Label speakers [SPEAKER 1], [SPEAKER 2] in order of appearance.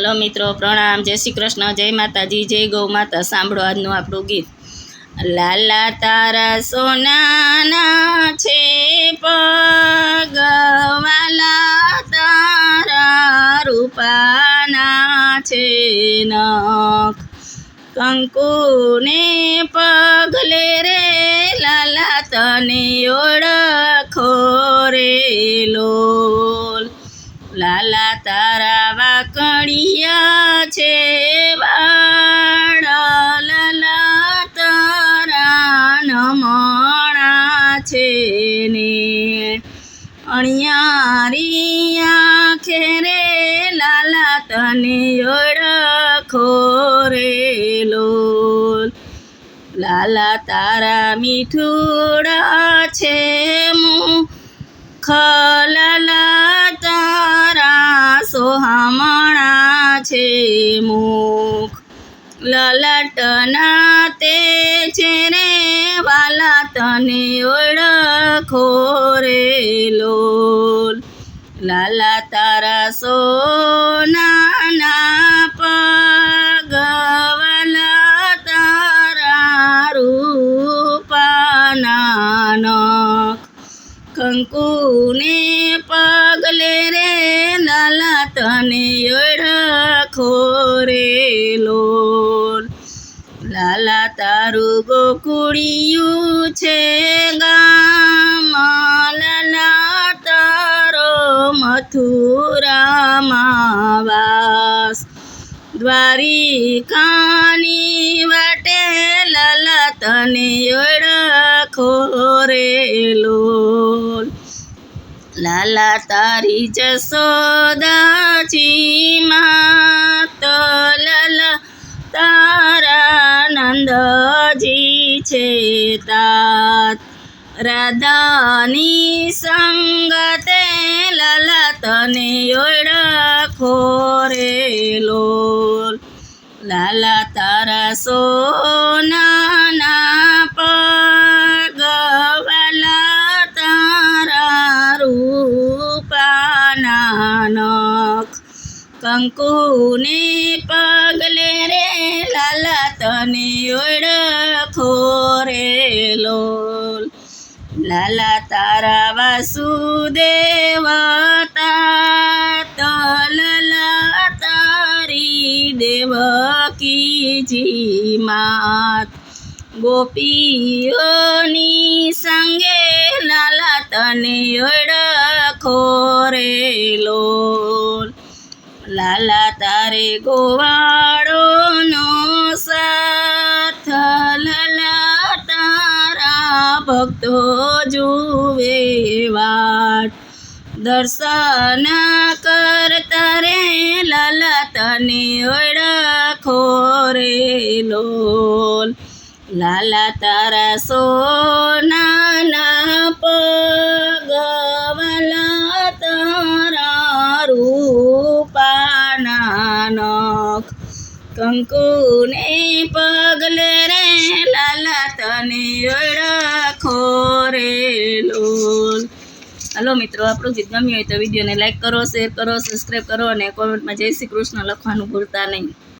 [SPEAKER 1] Hello મિત્રો, પ્રણામ, જય શ્રી કૃષ્ણ, જય માતાજી, જય ગૌ માતા। સાંભળો આજનું આપણું ગીત। લાલા તારા સોનાના છે પગ, વાલા તારા રૂપાના છે નખ, કંકુને પગલે રે લાલા તને ઓળખો રે લોલ। લાલા તારા વાકડિયા છે વાળ, લાલા તારા નમણા છે ને અણિયારી આંખે રે લાલા તને ઓળખો રે લોલ। લાલા તારા મીઠુડા છે મુખ, લાલા તારા સોહામણા છે મુખ, લલાટના તે છે રે વાલા તને ઓળખો રે લોલ। લાલા તારા સોનાના પગ, વાલા તારા રૂપાના નખ, કંકુને પગલે રે લાલા તને ઓળખો રે લોલ। લાલા તારું ગોકુળિયું છે ગામ, લાલા તારો મથુરામાં વાસ, દ્વારિકાની વાટે લાલા તને ઓળખો રે લોલ। લાલા તારી જશોદાજી માત, લાલા તારા નંદજી છે તાત, રાધાની સંગતે લાલા તને ઓળખો રે લોલ। લાલા તારા સોનાના પગ, વાલા તારા રૂપાના નખ, કંકુને પગલે રે લાલા તને ઓળખો રે લોલ। લાલા તારા વાસુદેવ તાત, લાલા તારી દેવકીજી માત, ગોપીઓની સંગે લાલા તને ઓળખો રે લોલ। લાલા તારે ગોવાળોનો સાથ, લાલા તારા ભક્તો જુએ વાટ, દર્શન કરતા રે લાલા તને ઓળખો રે લોલ। લાલા તારા સોનાના પગ, વાલા તારા રૂપાના નખ, કંકુને પગલે રે લાલા તને ઓળખો રે લોલ। હલો મિત્રો, આપણું ગીત ગમ્યું હોય તો વિડીયોને લાઈક કરો, શેર કરો, સબસ્ક્રાઈબ કરો અને કોમેન્ટમાં જય શ્રી કૃષ્ણ લખવાનું ભૂલતા નહીં।